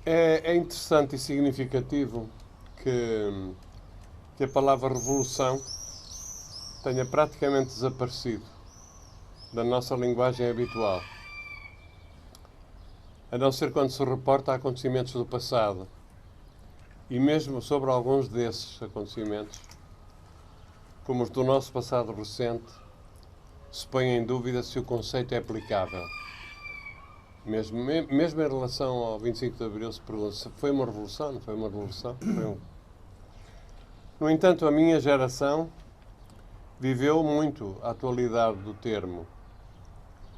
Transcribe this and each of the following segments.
É interessante e significativo que a palavra revolução tenha praticamente desaparecido da nossa linguagem habitual, a não ser quando se reporta a acontecimentos do passado. E mesmo sobre alguns desses acontecimentos, como os do nosso passado recente, se põe em dúvida se o conceito é aplicável. Mesmo em relação ao 25 de Abril, se pergunta se foi uma revolução, não foi uma revolução. No entanto, a minha geração viveu muito a atualidade do termo,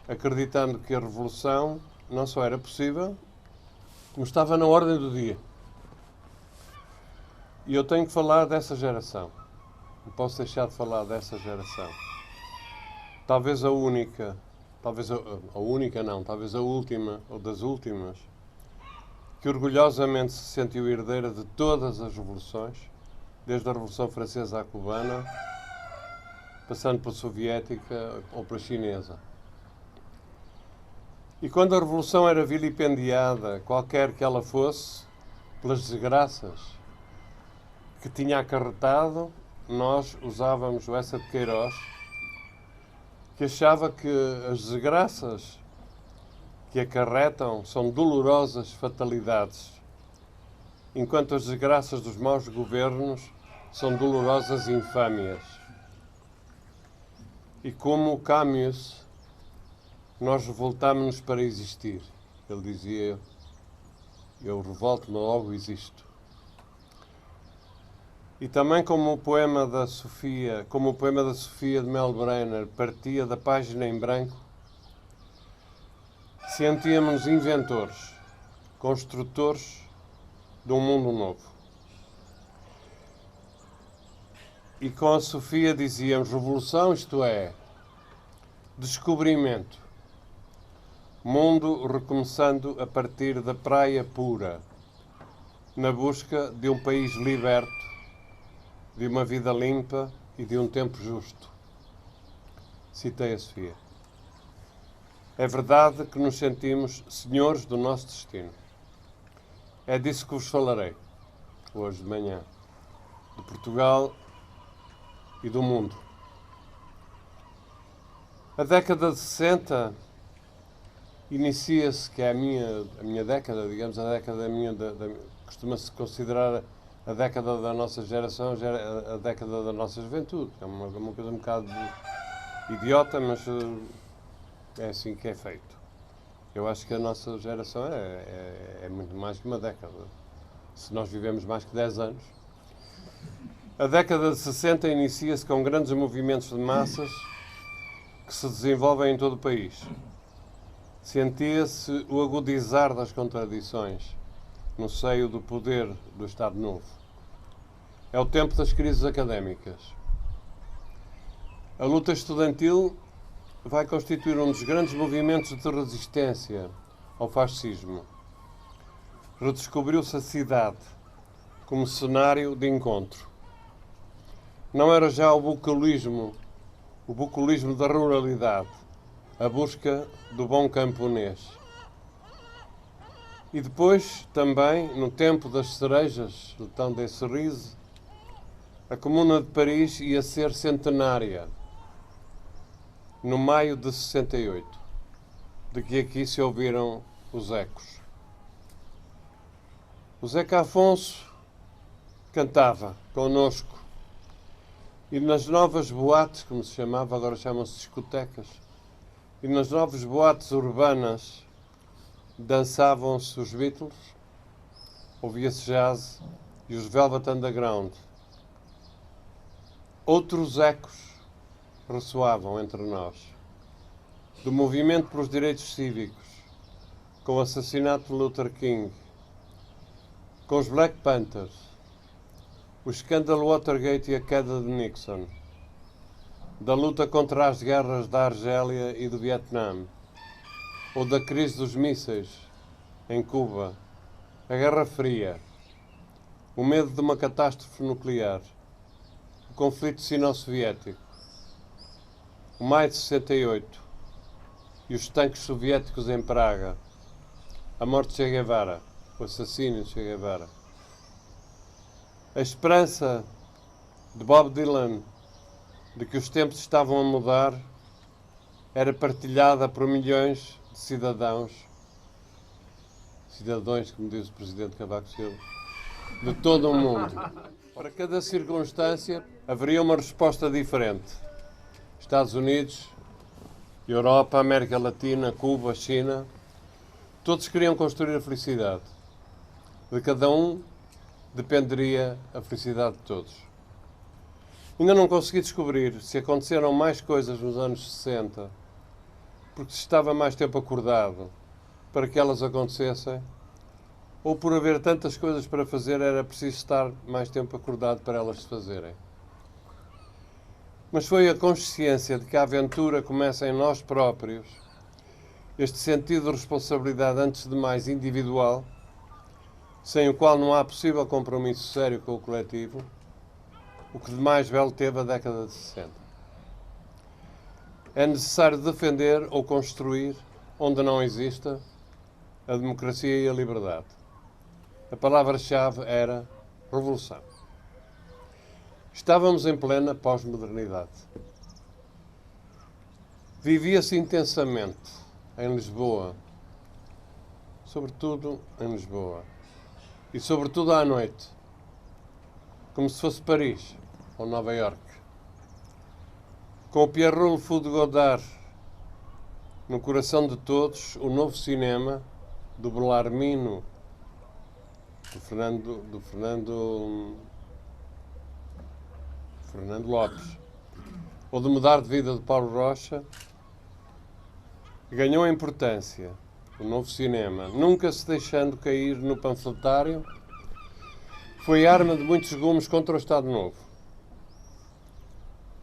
acreditando que a revolução não só era possível, como estava na ordem do dia. E eu tenho que falar dessa geração. Não posso deixar de falar dessa geração. Talvez a única, talvez a última, ou das últimas, que orgulhosamente se sentiu herdeira de todas as revoluções, desde a Revolução Francesa à Cubana, passando pela soviética ou pela chinesa. E quando a revolução era vilipendiada, qualquer que ela fosse, pelas desgraças que tinha acarretado, nós usávamos o Essa de Queiroz, que achava que as desgraças que acarretam são dolorosas fatalidades, enquanto as desgraças dos maus governos são dolorosas infâmias. E como Camus, nós revoltámos-nos para existir. Ele dizia: eu revolto-me, logo existo. E também como o poema da Sofia de Mel Brenner partia da página em branco, sentíamos-nos inventores, construtores de um mundo novo. E com a Sofia dizíamos: revolução, isto é, descobrimento. Mundo recomeçando a partir da praia pura, na busca de um país liberto, de uma vida limpa e de um tempo justo. Citei a Sofia. É verdade que nos sentimos senhores do nosso destino. É disso que vos falarei, hoje de manhã, de Portugal e do mundo. A década de 60 inicia-se, que é a minha década, digamos, a década costuma-se considerar a década da nossa geração, a década da nossa juventude. É uma coisa um bocado idiota, mas é assim que é feito. Eu acho que a nossa geração é muito mais que uma década. Se nós vivemos mais que 10 anos. A década de 60 inicia-se com grandes movimentos de massas que se desenvolvem em todo o país. Sentia-se o agudizar das contradições no seio do poder do Estado Novo. É o tempo das crises académicas. A luta estudantil vai constituir um dos grandes movimentos de resistência ao fascismo. Redescobriu-se a cidade como cenário de encontro. Não era já o bucolismo da ruralidade, a busca do bom camponês. E depois, também, no tempo das cerejas, do Temps des Cerises, a Comuna de Paris ia ser centenária, no maio de 68, de que aqui se ouviram os ecos. O Zeca Afonso cantava connosco, e nas novas boates, como se chamava, agora chamam-se discotecas, e nas novas boates urbanas dançavam-se os Beatles, ouvia-se jazz e os Velvet Underground. Outros ecos ressoavam entre nós, do movimento pelos direitos cívicos, com o assassinato de Luther King, com os Black Panthers, o escândalo Watergate e a queda de Nixon, da luta contra as guerras da Argélia e do Vietnã, ou da crise dos mísseis em Cuba, a Guerra Fria, o medo de uma catástrofe nuclear, o conflito sino-soviético, o maio de 68 e os tanques soviéticos em Praga, a morte de Che Guevara, o assassínio de Che Guevara, a esperança de Bob Dylan de que os tempos estavam a mudar era partilhada por milhões de cidadãos, como diz o presidente Cavaco Silva, de todo o mundo. Para cada circunstância haveria uma resposta diferente. Estados Unidos, Europa, América Latina, Cuba, China, todos queriam construir a felicidade. De cada um dependeria a felicidade de todos. Ainda não consegui descobrir se aconteceram mais coisas nos anos 60, porque se estava mais tempo acordado para que elas acontecessem, ou por haver tantas coisas para fazer era preciso estar mais tempo acordado para elas se fazerem. Mas foi a consciência de que a aventura começa em nós próprios, este sentido de responsabilidade antes de mais individual, sem o qual não há possível compromisso sério com o coletivo, o que de mais belo teve a década de 60. É necessário defender ou construir, onde não exista, a democracia e a liberdade. A palavra-chave era revolução. Estávamos em plena pós-modernidade. Vivia-se intensamente em Lisboa, sobretudo em Lisboa, e sobretudo à noite, como se fosse Paris ou Nova Iorque. Com o Pierrot Le Fou de Godard no coração de todos, o novo cinema do Bellarmino, do Fernando Lopes, ou de Mudar de Vida de Paulo Rocha, ganhou importância. O novo cinema, nunca se deixando cair no panfletário, foi arma de muitos gumes contra o Estado Novo.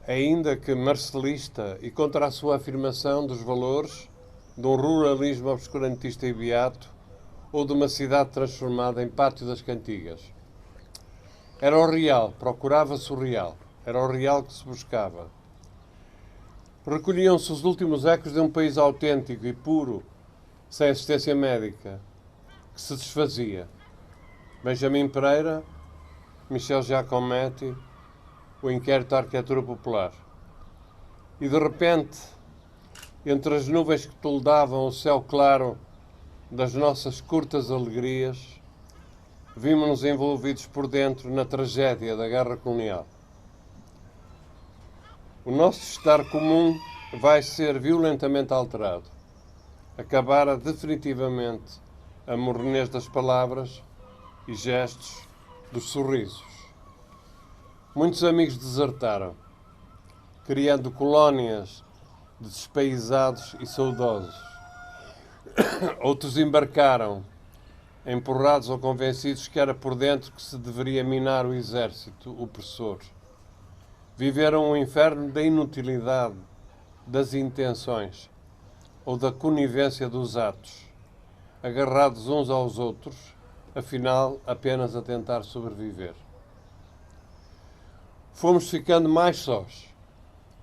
Ainda que marcelista e contra a sua afirmação dos valores de um ruralismo obscurantista e beato ou de uma cidade transformada em pátio das cantigas. Era o real, procurava-se o real. Era o real que se buscava. Recolhiam-se os últimos ecos de um país autêntico e puro, sem assistência médica, que se desfazia. Benjamin Pereira, Michel Giacometti, o inquérito à arquitetura popular. E de repente, entre as nuvens que toldavam o céu claro das nossas curtas alegrias, vimos-nos envolvidos por dentro na tragédia da guerra colonial. O nosso estar comum vai ser violentamente alterado. Acabara definitivamente a mornez das palavras e gestos, dos sorrisos. Muitos amigos desertaram, criando colónias de despaisados e saudosos. Outros embarcaram, empurrados ou convencidos que era por dentro que se deveria minar o exército opressor. Viveram o inferno da inutilidade das intenções ou da conivência dos atos, agarrados uns aos outros, afinal apenas a tentar sobreviver. Fomos ficando mais sós,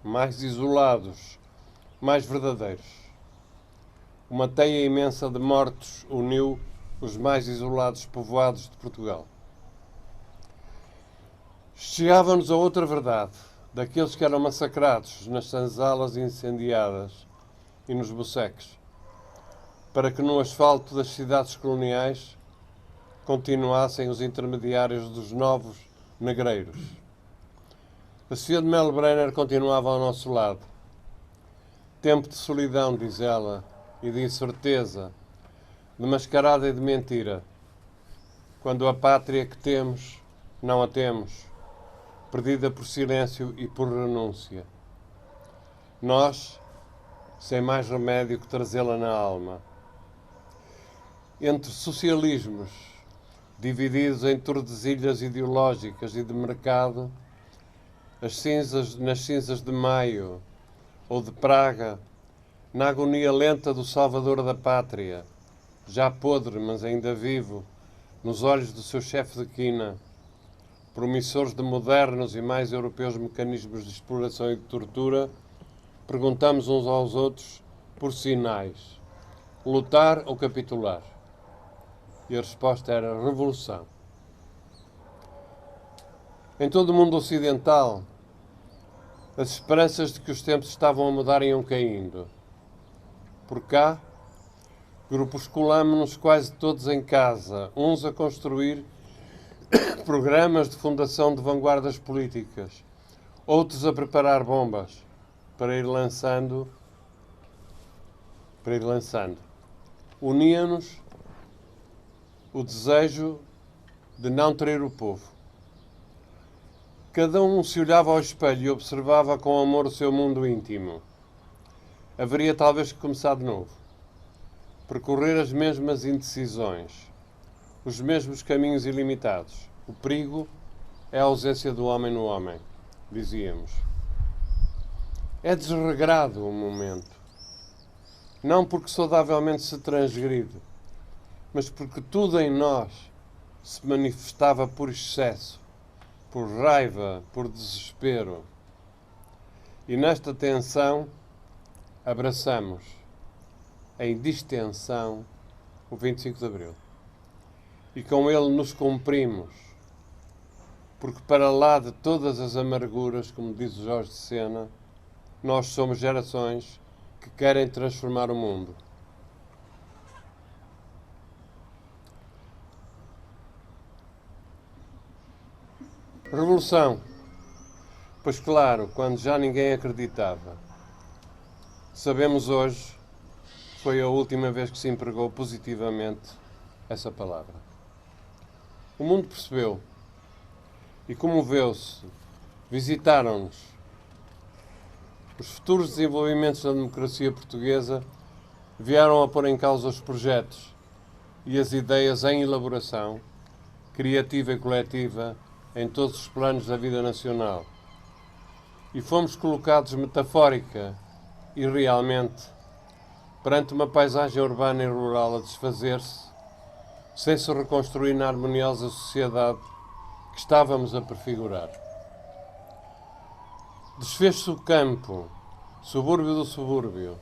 mais isolados, mais verdadeiros. Uma teia imensa de mortos uniu os mais isolados povoados de Portugal. Chegava-nos a outra verdade, daqueles que eram massacrados nas senzalas incendiadas e nos boceques, para que no asfalto das cidades coloniais continuassem os intermediários dos novos negreiros. A Sofia de Melo Brenner continuava ao nosso lado. Tempo de solidão, diz ela, e de incerteza, de mascarada e de mentira, quando a pátria que temos, não a temos, perdida por silêncio e por renúncia. Nós, sem mais remédio que trazê-la na alma. entre socialismos divididos em tordesilhas ideológicas e de mercado, nas cinzas de Maio ou de Praga, na agonia lenta do salvador da pátria, já podre, mas ainda vivo, nos olhos do seu chefe de quina, promissores de modernos e mais europeus mecanismos de exploração e de tortura, perguntamos uns aos outros por sinais: lutar ou capitular? E a resposta era revolução. Em todo o mundo ocidental, as esperanças de que os tempos estavam a mudar iam caindo. Por cá, grupusculamo-nos quase todos em casa, uns a construir programas de fundação de vanguardas políticas, outros a preparar bombas para ir lançando. Unia-nos o desejo de não trair o povo. Cada um se olhava ao espelho e observava com amor o seu mundo íntimo. Haveria talvez que começar de novo. Percorrer as mesmas indecisões, os mesmos caminhos ilimitados. O perigo é a ausência do homem no homem, dizíamos. É desregrado o momento. Não porque saudavelmente se transgride, mas porque tudo em nós se manifestava por excesso, por raiva, por desespero. E nesta tensão abraçamos em distensão o 25 de Abril. E com ele nos cumprimos, porque para lá de todas as amarguras, como diz o Jorge de Sena, nós somos gerações que querem transformar o mundo. Revolução. Pois claro, quando já ninguém acreditava. Sabemos hoje, foi a última vez que se empregou positivamente essa palavra. O mundo percebeu e comoveu-se. Visitaram-nos. Os futuros desenvolvimentos da democracia portuguesa vieram a pôr em causa os projetos e as ideias em elaboração, criativa e coletiva, em todos os planos da vida nacional. E fomos colocados metafórica e realmente perante uma paisagem urbana e rural a desfazer-se, sem se reconstruir na harmoniosa sociedade que estávamos a prefigurar. Desfez-se o campo, subúrbio do subúrbio,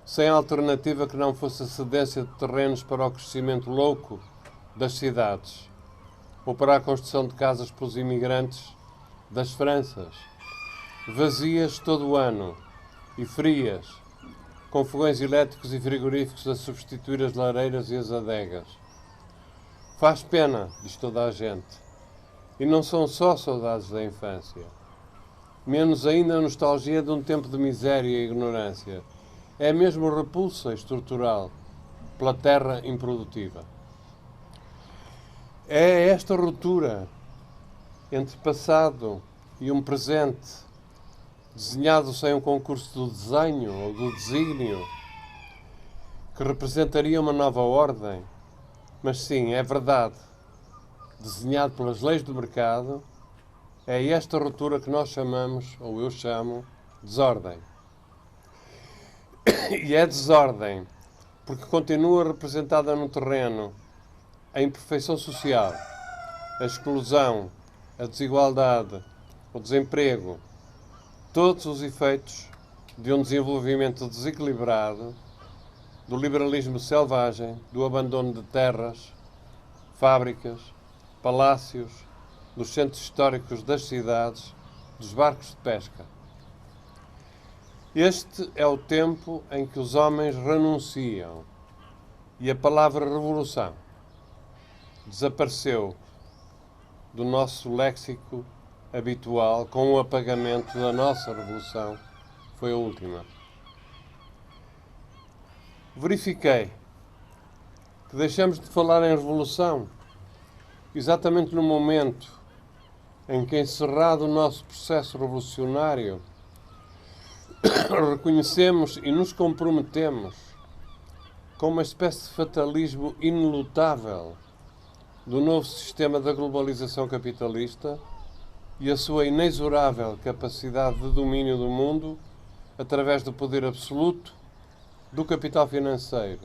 sem alternativa que não fosse a cedência de terrenos para o crescimento louco das cidades, ou para a construção de casas para os imigrantes das Franças, vazias todo o ano e frias, com fogões elétricos e frigoríficos a substituir as lareiras e as adegas. Faz pena, diz toda a gente, e não são só saudades da infância. Menos ainda a nostalgia de um tempo de miséria e ignorância. É mesmo repulsa estrutural pela terra improdutiva. É esta ruptura entre passado e um presente, desenhado sem um concurso do desenho ou do desígnio, que representaria uma nova ordem, mas sim, é verdade, desenhado pelas leis do mercado. É esta ruptura que nós chamamos, ou eu chamo, desordem. E é desordem porque continua representada no terreno a imperfeição social, a exclusão, a desigualdade, o desemprego, todos os efeitos de um desenvolvimento desequilibrado, do liberalismo selvagem, do abandono de terras, fábricas, palácios, dos centros históricos das cidades, dos barcos de pesca. Este é o tempo em que os homens renunciam e a palavra revolução desapareceu do nosso léxico habitual com o apagamento da nossa revolução. Foi a última. Verifiquei que deixamos de falar em revolução exatamente no momento em que, encerrado o nosso processo revolucionário, reconhecemos e nos comprometemos com uma espécie de fatalismo inelutável do novo sistema da globalização capitalista e a sua inexorável capacidade de domínio do mundo através do poder absoluto do capital financeiro,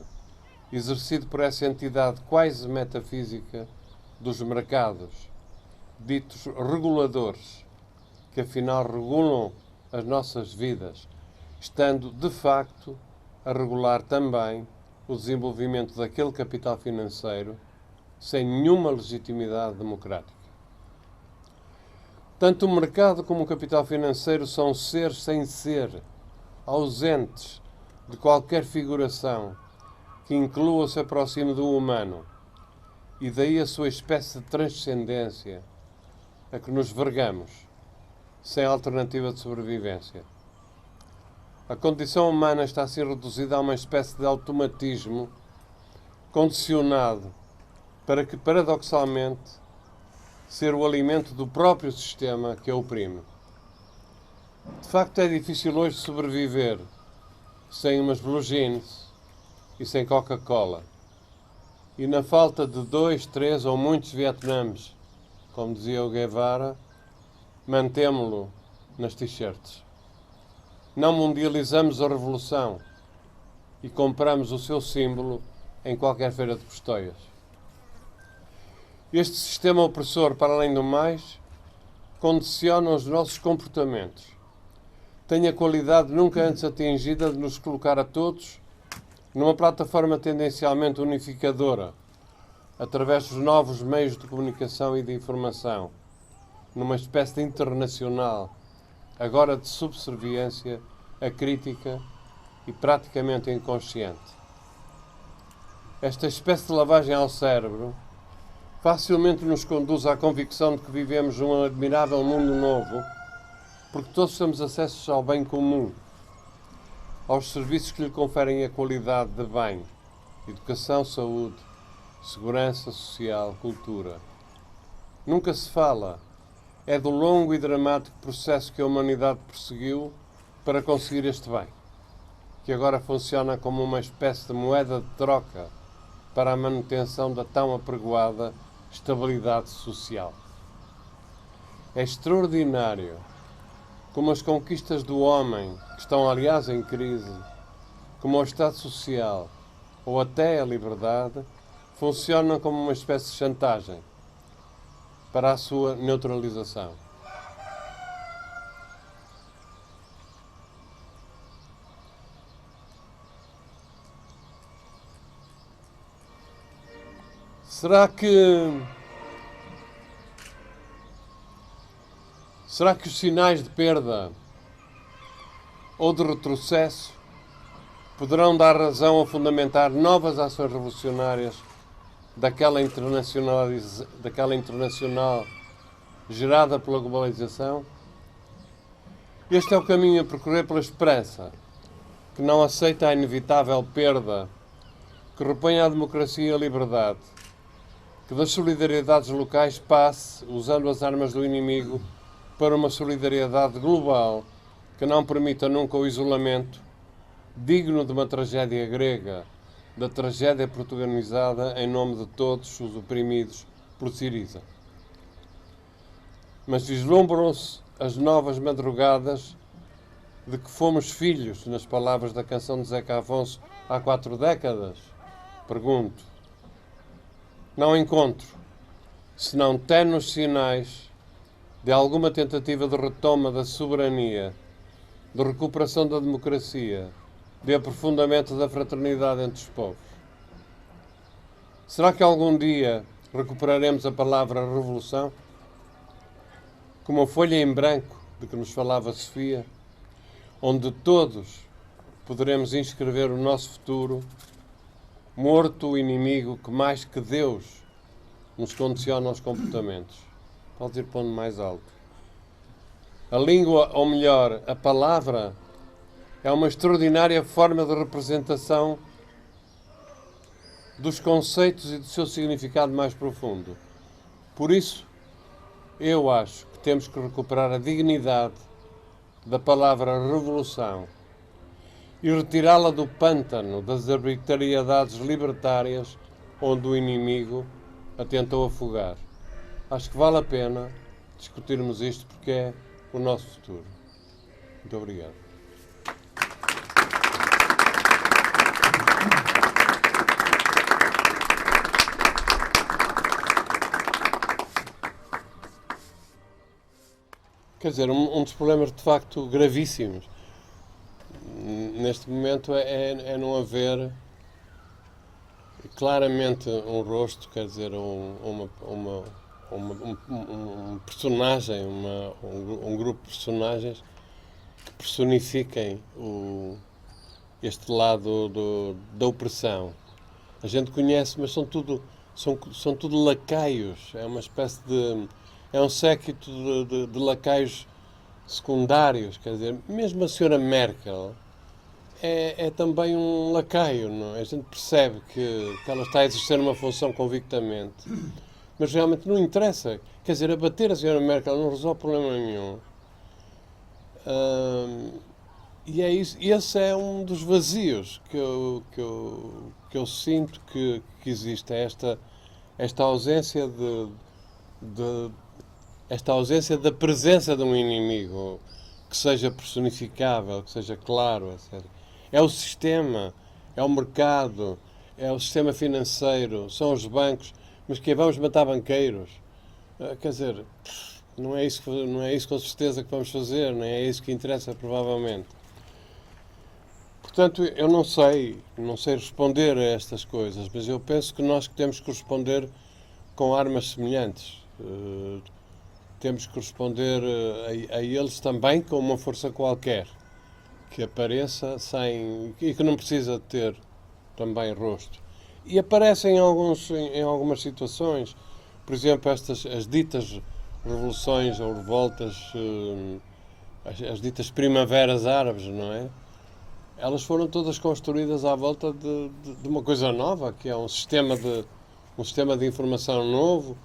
exercido por essa entidade quase metafísica dos mercados, ditos reguladores, que afinal regulam as nossas vidas, estando de facto a regular também o desenvolvimento daquele capital financeiro sem nenhuma legitimidade democrática. Tanto o mercado como o capital financeiro são seres sem ser, ausentes de qualquer figuração que inclua ou se aproxime do humano, e daí a sua espécie de transcendência a que nos vergamos, sem alternativa de sobrevivência. A condição humana está assim reduzida a uma espécie de automatismo condicionado para que, paradoxalmente, ser o alimento do próprio sistema que a oprime. De facto, é difícil hoje sobreviver sem umas blue jeans e sem Coca-Cola. E na falta de 2, 3 ou muitos Vietnãs, como dizia o Guevara, mantemo-lo nas t-shirts. Não mundializamos a revolução e compramos o seu símbolo em qualquer feira de Custóias. Este sistema opressor, para além do mais, condiciona os nossos comportamentos. Tem a qualidade nunca antes atingida de nos colocar a todos numa plataforma tendencialmente unificadora, através dos novos meios de comunicação e de informação, numa espécie de internacional, agora de subserviência acrítica e praticamente inconsciente. Esta espécie de lavagem ao cérebro facilmente nos conduz à convicção de que vivemos num admirável mundo novo, porque todos temos acesso ao bem comum, aos serviços que lhe conferem a qualidade de bem, educação, saúde, segurança social, cultura. Nunca se fala, é do longo e dramático processo que a humanidade prosseguiu para conseguir este bem, que agora funciona como uma espécie de moeda de troca para a manutenção da tão apregoada estabilidade social. É extraordinário como as conquistas do homem, que estão aliás em crise, como o Estado Social ou até a liberdade, funcionam como uma espécie de chantagem para a sua neutralização. Será que os sinais de perda ou de retrocesso poderão dar razão a fundamentar novas ações revolucionárias daquela internacional gerada pela globalização? Este é o caminho a percorrer pela esperança, que não aceita a inevitável perda, que repõe a democracia e a liberdade, que das solidariedades locais passe, usando as armas do inimigo, para uma solidariedade global que não permita nunca o isolamento, digno de uma tragédia grega, da tragédia protagonizada em nome de todos os oprimidos por Siriza. Mas vislumbram-se as novas madrugadas de que fomos filhos, nas palavras da canção de Zeca Afonso, há 4 décadas? Pergunto. Não encontro, senão ténues sinais de alguma tentativa de retoma da soberania, de recuperação da democracia, de aprofundamento da fraternidade entre os povos. Será que algum dia recuperaremos a palavra revolução? Como a folha em branco de que nos falava Sofia, onde todos poderemos inscrever o nosso futuro, morto o inimigo que mais que Deus nos condiciona aos comportamentos. Pode ir pondo mais alto. A língua, ou melhor, a palavra, é uma extraordinária forma de representação dos conceitos e do seu significado mais profundo. Por isso, eu acho que temos que recuperar a dignidade da palavra revolução e retirá-la do pântano das arbitrariedades libertárias onde o inimigo a tentou afogar. Acho que vale a pena discutirmos isto porque é o nosso futuro. Muito obrigado. Quer dizer, um dos problemas de facto gravíssimos neste momento é não haver claramente um rosto, quer dizer, um personagem, um grupo de personagens que personifiquem este lado da opressão. A gente conhece, mas são tudo lacaios, é uma espécie de... é um séquito de lacaios secundários, quer dizer, mesmo a senhora Merkel é também um lacaio, não é? A gente percebe que ela está a exercer uma função convictamente, mas realmente não interessa. Quer dizer, abater a senhora Merkel não resolve problema nenhum. E é isso, esse é um dos vazios que eu sinto que existe, esta ausência esta ausência da presença de um inimigo que seja personificável, que seja claro, etc. É o sistema, é o mercado, é o sistema financeiro, são os bancos, mas que vamos matar banqueiros. Quer dizer, não é isso com certeza que vamos fazer, nem é isso que interessa provavelmente. Portanto, eu não sei responder a estas coisas, mas eu penso que nós temos que responder com armas semelhantes. Temos que responder a eles também com uma força qualquer, que apareça e que não precisa ter também rosto. E aparecem em algumas situações, por exemplo, as ditas revoluções ou revoltas, as ditas primaveras árabes, não é? Elas foram todas construídas à volta de uma coisa nova, que é um sistema de informação novo,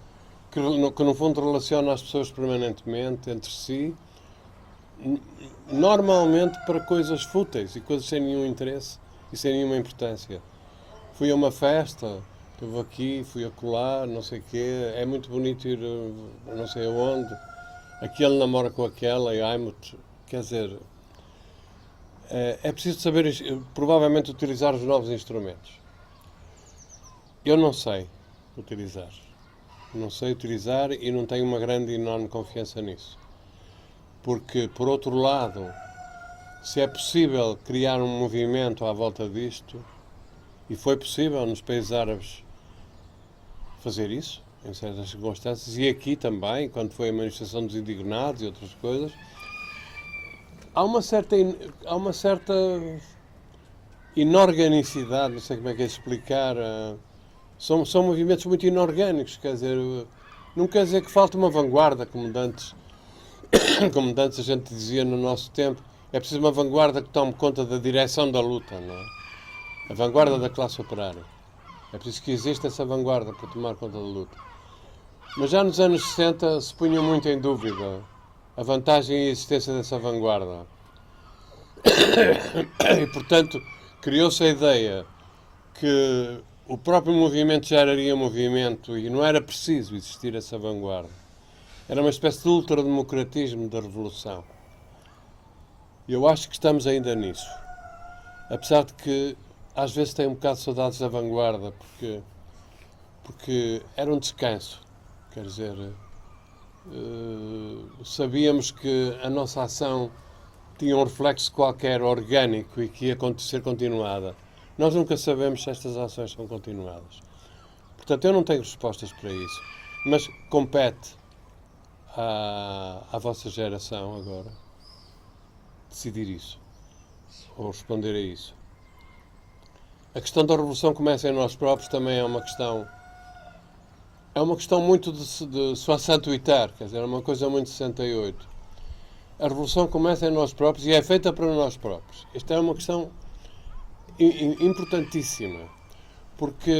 que no fundo relaciona as pessoas permanentemente entre si, normalmente para coisas fúteis e coisas sem nenhum interesse e sem nenhuma importância. Fui a uma festa, estive aqui, fui acolá, não sei o quê, é muito bonito ir não sei aonde, aquele namora com aquela, quer dizer, é preciso saber, provavelmente, utilizar os novos instrumentos. Eu não sei utilizar. Não sei utilizar e não tenho uma grande e enorme confiança nisso. Porque, por outro lado, se é possível criar um movimento à volta disto, e foi possível nos países árabes fazer isso, em certas circunstâncias, e aqui também, quando foi a manifestação dos indignados e outras coisas, há uma certa inorganicidade, não sei como é que é de explicar. São movimentos muito inorgânicos, quer dizer, não quer dizer que falte uma vanguarda, como antes a gente dizia no nosso tempo. É preciso uma vanguarda que tome conta da direção da luta, não é? A vanguarda da classe operária. É preciso que exista essa vanguarda para tomar conta da luta. Mas já nos anos 60 se punha muito em dúvida a vantagem e a existência dessa vanguarda. E, portanto, criou-se a ideia que o próprio movimento geraria movimento e não era preciso existir essa vanguarda. Era uma espécie de ultrademocratismo da revolução. E eu acho que estamos ainda nisso. Apesar de que às vezes tenho um bocado de saudades da vanguarda, porque era um descanso. Quer dizer, sabíamos que a nossa ação tinha um reflexo qualquer orgânico e que ia ser continuada. Nós nunca sabemos se estas ações são continuadas. Portanto, eu não tenho respostas para isso. Mas compete à vossa geração agora decidir isso. Ou responder a isso. A questão da revolução começa em nós próprios também é uma questão muito de soixante-huit, quer dizer, é uma coisa muito de 68. A revolução começa em nós próprios e é feita para nós próprios. Esta é uma questão importantíssima, porque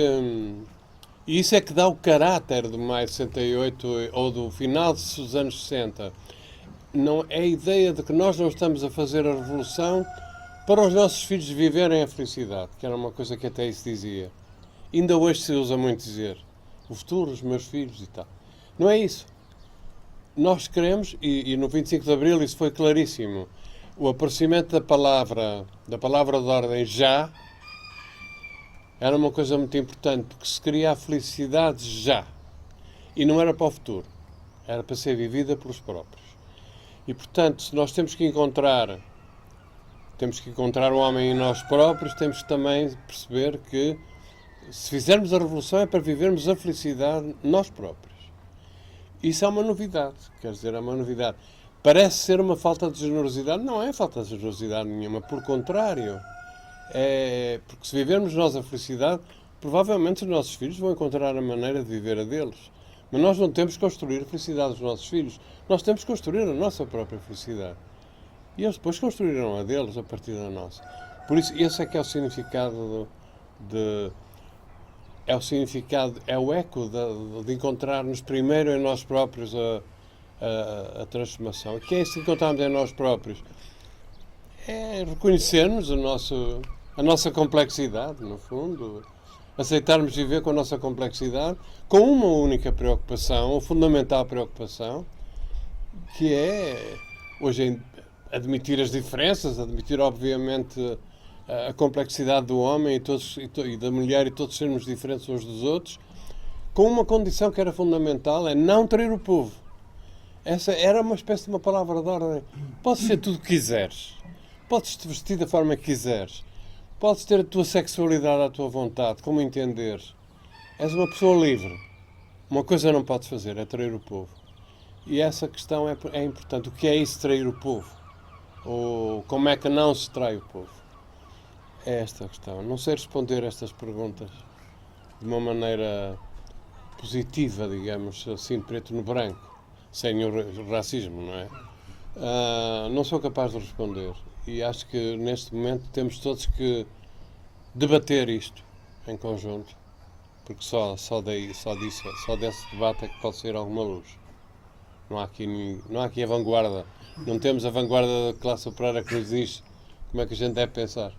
e isso é que dá o caráter de maio de 68 ou do final dos anos 60. Não é a ideia de que nós não estamos a fazer a revolução para os nossos filhos viverem a felicidade, que era uma coisa que até isso dizia. Ainda hoje se usa muito dizer o futuro, os meus filhos e tal. Não é isso. Nós queremos, e no 25 de Abril isso foi claríssimo, o aparecimento da palavra de ordem já, era uma coisa muito importante, porque se queria a felicidade já. E não era para o futuro. Era para ser vivida pelos próprios. E, portanto, se nós temos que encontrar o homem em nós próprios, temos que também perceber que, se fizermos a revolução, é para vivermos a felicidade nós próprios. Isso é uma novidade. Quer dizer, é uma novidade. Parece ser uma falta de generosidade. Não é falta de generosidade nenhuma. Por contrário. É porque se vivermos nós a felicidade, provavelmente os nossos filhos vão encontrar a maneira de viver a deles. Mas nós não temos que construir a felicidade dos nossos filhos. Nós temos que construir a nossa própria felicidade. E eles depois construirão a deles a partir da nossa. Por isso, esse é que é o significado é o eco de encontrarmos primeiro em nós próprios a transformação. Que é isso que encontramos em nós próprios? É reconhecermos a nossa complexidade, no fundo. Aceitarmos viver com a nossa complexidade, com uma única preocupação, uma fundamental preocupação, que é, hoje, admitir as diferenças, admitir, obviamente, a complexidade do homem e da mulher, e todos sermos diferentes uns dos outros, com uma condição que era fundamental, é não trair o povo. Essa era uma espécie de uma palavra de ordem. Podes ser tudo o que quiseres. Podes te vestir da forma que quiseres. Podes ter a tua sexualidade à tua vontade, como entenderes. És uma pessoa livre. Uma coisa não podes fazer, é trair o povo. E essa questão é importante. O que é isso, trair o povo? Ou como é que não se trai o povo? É esta a questão. Não sei responder a estas perguntas de uma maneira positiva, digamos, assim, preto no branco, sem o racismo, não é? Não sou capaz de responder. E acho que neste momento temos todos que debater isto em conjunto, porque só desse debate é que pode sair alguma luz. Não há aqui a vanguarda. Não temos a vanguarda da classe operária que nos diz como é que a gente deve pensar.